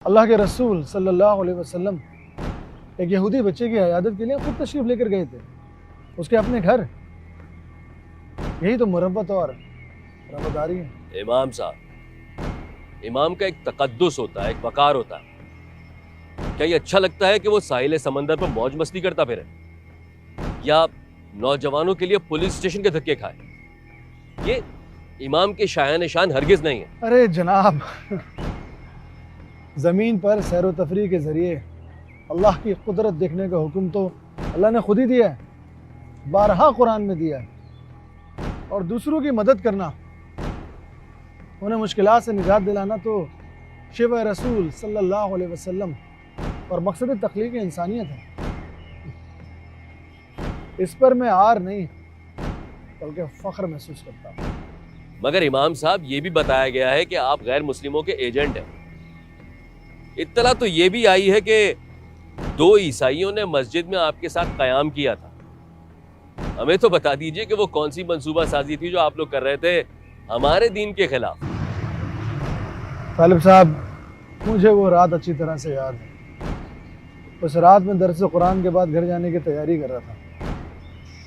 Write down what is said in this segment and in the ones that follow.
اللہ کے رسول صلی اللہ علیہ وسلم ایک یہودی بچے کی عیادت کے لیے خود تشریف لے کر گئے تھے اس کے اپنے گھر۔ یہی تو مربت اور رواداری ہے۔ امام صاحب، امام کا ایک تقدس ہوتا ہے، ایک وقار ہوتا ہے۔ کیا یہ اچھا لگتا ہے کہ وہ ساحل سمندر پر موج مستی کرتا پھرے، یا نوجوانوں کے لیے پولیس اسٹیشن کے دھکے کھائے؟ یہ امام کے شایان شان ہرگز نہیں ہے۔ ارے جناب، زمین پر سیر و تفریح کے ذریعے اللہ کی قدرت دیکھنے کا حکم تو اللہ نے خود ہی دیا ہے، بارہا قرآن میں دیا ہے۔ اور دوسروں کی مدد کرنا، انہیں مشکلات سے نجات دلانا تو شیوہ رسول صلی اللہ علیہ وسلم اور مقصد تخلیق انسانیت ہے۔ اس پر میں عار نہیں بلکہ فخر محسوس کرتا ہوں۔ مگر امام صاحب، یہ بھی بتایا گیا ہے کہ آپ غیر مسلموں کے ایجنٹ ہیں۔ اطلاع تو یہ بھی آئی ہے کہ 2 عیسائیوں نے مسجد میں آپ کے ساتھ قیام کیا تھا۔ ہمیں تو بتا دیجئے کہ وہ کون سی منصوبہ سازی تھی جو آپ لوگ کر رہے تھے ہمارے دین کے خلاف۔ طالب صاحب، مجھے وہ رات اچھی طرح سے یاد ہے۔ اس رات میں درس قرآن کے بعد گھر جانے کی تیاری کر رہا تھا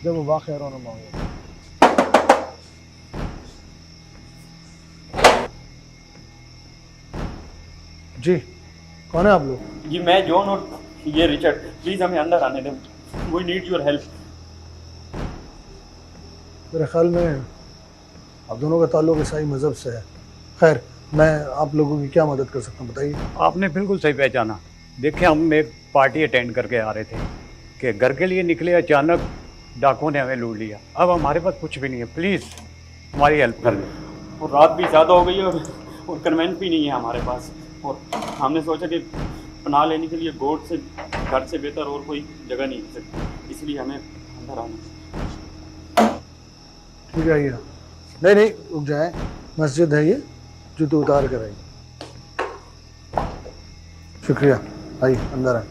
جب وہ واقعہ رونما ہوا۔ جی، کون ہے آپ لوگ؟ جی میں جون اور یہ ریچرڈ، پلیز ہمیں اندر آنے دیں، وی نیڈ یور ہیلپ۔ میرے خیال میں آپ دونوں کا تعلق عیسائی مذہب سے ہے۔ خیر، میں آپ لوگوں کی کیا مدد کر سکتا ہوں، بتائیے۔ آپ نے بالکل صحیح پہچانا۔ دیکھیں، ہم ایک پارٹی اٹینڈ کر کے آ رہے تھے کہ گھر کے لیے نکلے، اچانک ڈاکوں نے ہمیں لوٹ لیا۔ اب ہمارے پاس کچھ بھی نہیں ہے، پلیز ہماری ہیلپ کر دیں۔ اور رات بھی زیادہ ہو گئی ہے اور کنوینٹ بھی نہیں ہے ہمارے پاس، اور ہم نے سوچا کہ پناہ لینے کے لیے گوٹ سے گھر سے بہتر اور کوئی جگہ نہیں ہو سکتی، اس لیے ہمیں اندر آنا۔ ٹھیک ہے، آئیے۔ نہیں رک جائیں، مسجد ہے یہ، جوتے اتار کر آئیے۔ شکریہ، آئیے اندر آئیں۔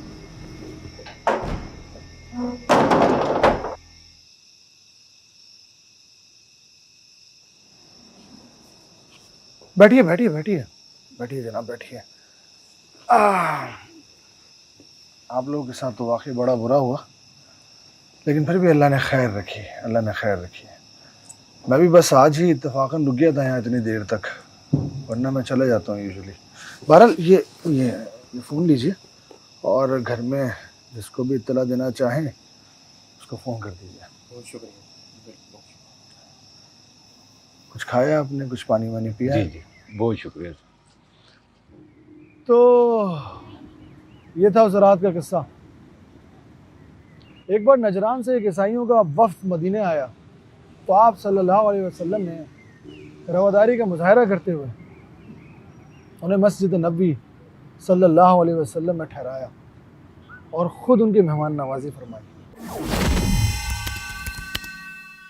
بیٹھیے بیٹھیے بیٹھیے بیٹھیے جناب، بیٹھیے۔ آپ لوگوں کے ساتھ تو واقعی بڑا برا ہوا، لیکن پھر بھی اللہ نے خیر رکھی، اللہ نے خیر رکھی۔ میں بھی بس آج ہی اتفاقاً رک گیا تھا یہاں اتنی دیر تک، ورنہ میں چلے جاتا ہوں یوزلی۔ بہرحال یہ فون لیجیے، اور گھر میں جس کو بھی اطلاع دینا چاہیں اس کو فون کر دیجیے۔ بہت شکریہ۔ کچھ کھایا آپ نے، کچھ پانی وانی پیا؟ جی جی، بہت شکریہ۔ تو یہ تھا اس رات کا قصہ۔ ایک بار نجران سے ایک عیسائیوں کا وفد مدینے آیا تو آپ صلی اللہ علیہ وسلم نے رواداری کا مظاہرہ کرتے ہوئے انہیں مسجد نبوی صلی اللہ علیہ وسلم میں ٹھہرایا اور خود ان کی مہمان نوازی فرمائی۔